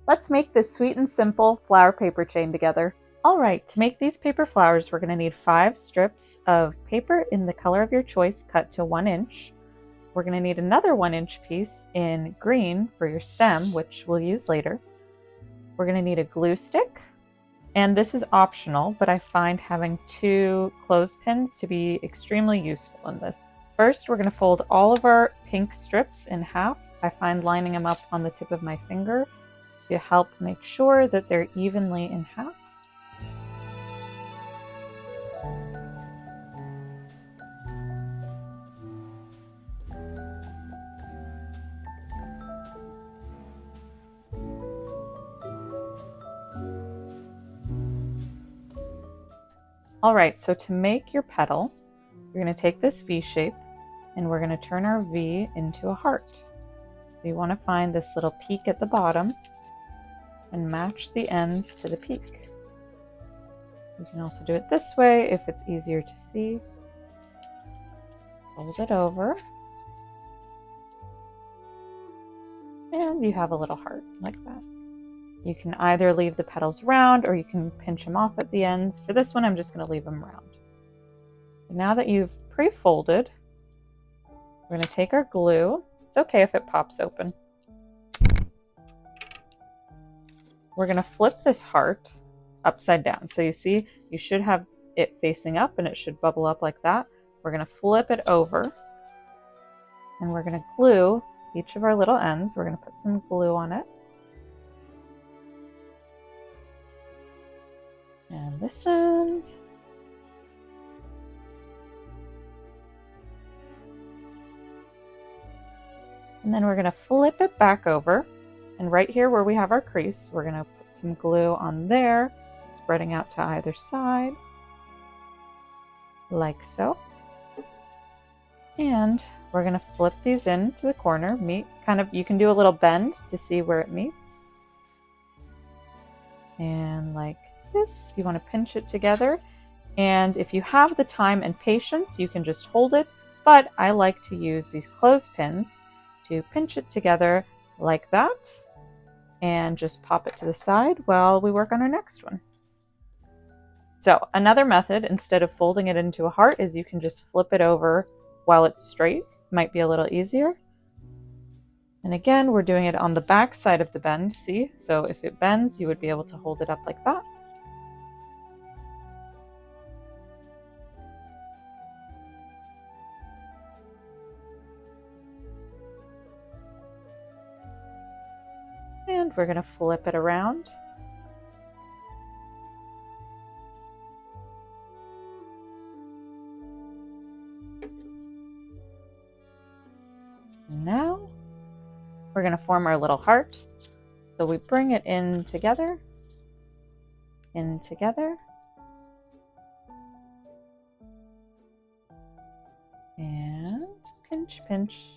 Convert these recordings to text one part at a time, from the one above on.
Let's make this sweet and simple flower paper chain together. Alright, to make these paper flowers, we're going to need 5 strips of paper in the color of your choice cut to 1 inch. We're going to need another 1 inch piece in green for your stem, which we'll use later. We're going to need a glue stick, and this is optional, but I find having 2 clothespins to be extremely useful in this. First, we're going to fold all of our pink strips in half. I find lining them up on the tip of my finger to help make sure that they're evenly in half. Alright, so to make your petal, you're going to take this V shape and we're going to turn our V into a heart. So you want to find this little peak at the bottom and match the ends to the peak. You can also do it this way if it's easier to see. Fold it over. And you have a little heart like that. You can either leave the petals round or you can pinch them off at the ends. For this one, I'm just going to leave them round. Now that you've pre-folded, we're going to take our glue. It's okay if it pops open. We're going to flip this heart upside down. So you see, you should have it facing up and it should bubble up like that. We're going to flip it over and we're going to glue each of our little ends. We're going to put some glue on it. And this end. And then we're going to flip it back over. And right here where we have our crease, we're going to put some glue on there, spreading out to either side, like so. And we're going to flip these into the corner. You can do a little bend to see where it meets. And like this, you want to pinch it together. And if you have the time and patience, you can just hold it. But I like to use these clothespins to pinch it together like that and just pop it to the side while we work on our next one. So another method, instead of folding it into a heart, is you can just flip it over while it's straight. Might be a little easier. And again, we're doing it on the back side of the bend, see? So if it bends, you would be able to hold it up like that. And we're going to flip it around. Now we're going to form our little heart. So we bring it in together, and pinch, pinch.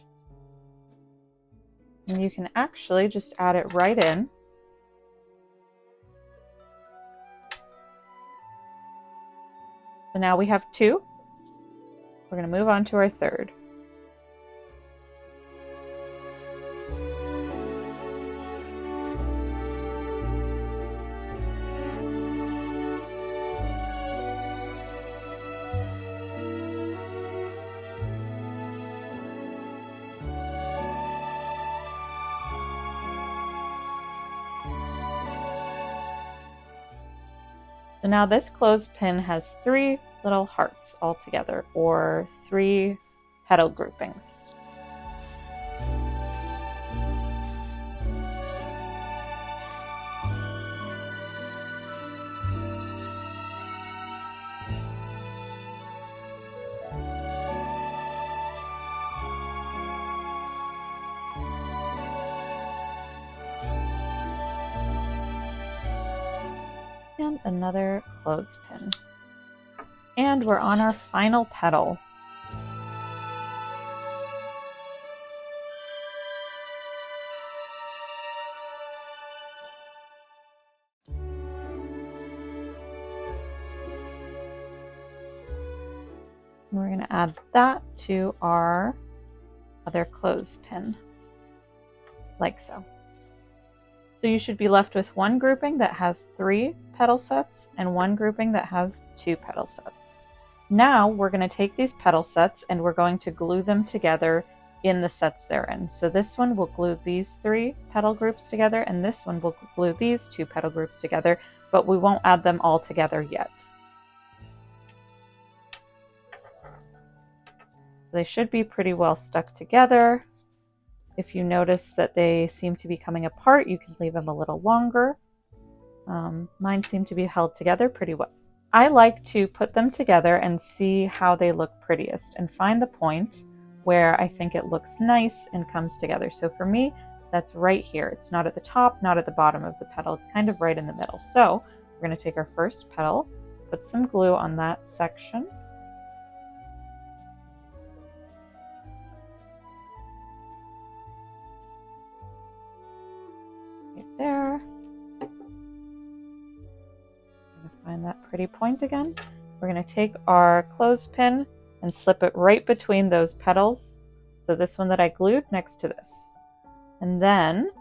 And you can actually just add it right in. So now we have 2. We're going to move on to our third. So now this clothespin has 3 little hearts all together, or 3 petal groupings. And another clothespin. And we're on our final petal. And we're going to add that to our other clothespin, like so. So you should be left with one grouping that has 3 petal sets and one grouping that has 2 petal sets. Now we're going to take these petal sets and we're going to glue them together in the sets they're in. So this one will glue these 3 petal groups together and this one will glue these 2 petal groups together, but we won't add them all together yet. So they should be pretty well stuck together. If you notice that they seem to be coming apart, you can leave them a little longer. Mine seem to be held together pretty well. I like to put them together and see how they look prettiest and find the point where I think it looks nice and comes together. So for me, that's right here. It's not at the top, not at the bottom of the petal. It's kind of right in the middle. So we're going to take our first petal, put some glue on that section. Right there. Find that pretty point again. We're going to take our clothespin and slip it right between those petals. So this one that I glued next to this. And then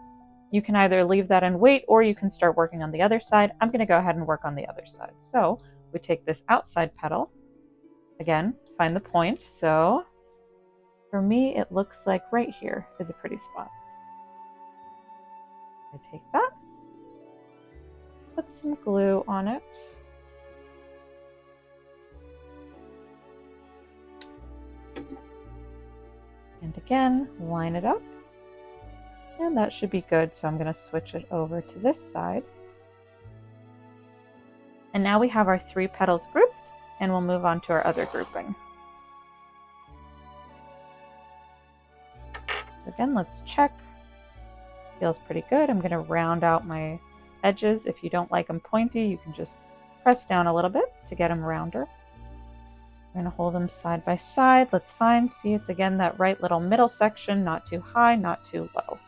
you can either leave that and wait, or you can start working on the other side. I'm going to go ahead and work on the other side. So we take this outside petal. Again, find the point. So for me, it looks like right here is a pretty spot. I take that, put some glue on it. And again, line it up. And that should be good, so I'm going to switch it over to this side. And now we have our 3 petals grouped, and we'll move on to our other grouping. So again, let's check. Feels pretty good. I'm going to round out my edges. If you don't like them pointy, you can just press down a little bit to get them rounder. We're going to hold them side by side. Let's see, it's again that right little middle section, not too high, not too low.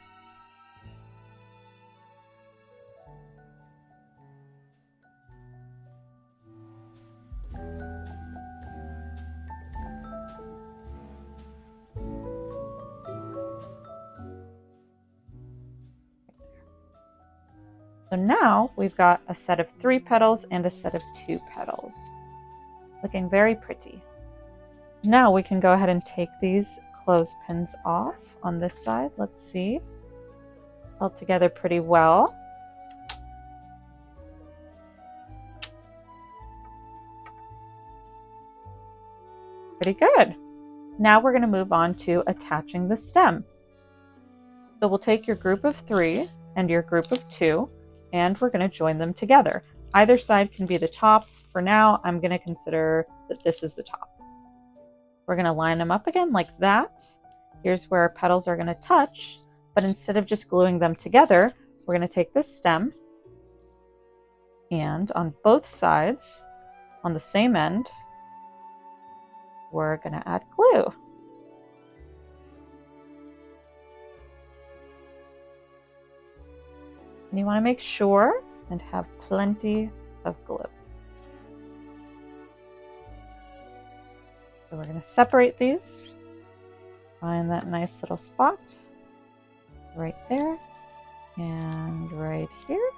So now we've got a set of 3 petals and a set of 2 petals. Looking very pretty. Now we can go ahead and take these clothespins off on this side. Let's see. Held together pretty well. Pretty good. Now we're going to move on to attaching the stem. So we'll take your group of 3 and your group of 2, and we're going to join them together. Either side can be the top. For now, I'm going to consider that this is the top. We're going to line them up again like that. Here's where our petals are going to touch, but instead of just gluing them together, we're going to take this stem and on both sides, on the same end, we're going to add glue. And you want to make sure and have plenty of glue. So we're going to separate these. Find that nice little spot right there and right here.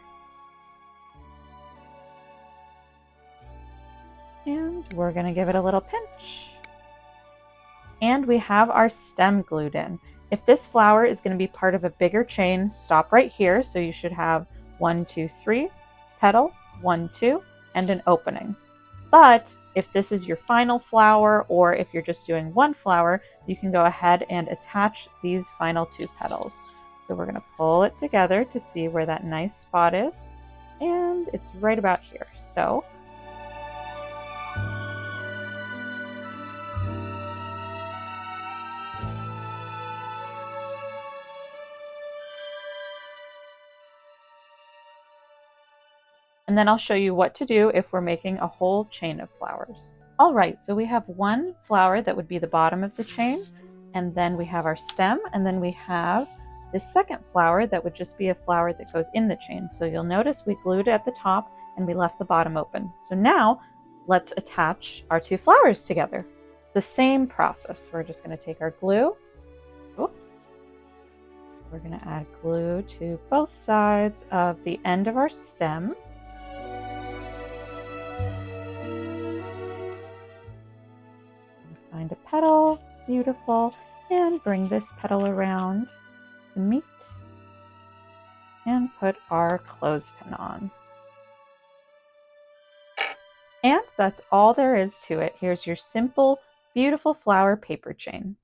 And we're going to give it a little pinch. And we have our stem glued in. If this flower is going to be part of a bigger chain, stop right here. So you should have 1, 2, 3, petal, 1, 2, and an opening. But if this is your final flower, or if you're just doing one flower, you can go ahead and attach these final 2 petals. So we're going to pull it together to see where that nice spot is. And it's right about here. So and then I'll show you what to do if we're making a whole chain of flowers. All right, so we have one flower that would be the bottom of the chain, and then we have our stem, and then we have this second flower that would just be a flower that goes in the chain. So you'll notice we glued it at the top and we left the bottom open. So now let's attach our 2 flowers together. The same process. We're just going to take our glue, We're going to add glue to both sides of the end of our stem. Find a petal, beautiful, and bring this petal around to meet and put our clothespin on. And that's all there is to it. Here's your simple, beautiful flower paper chain.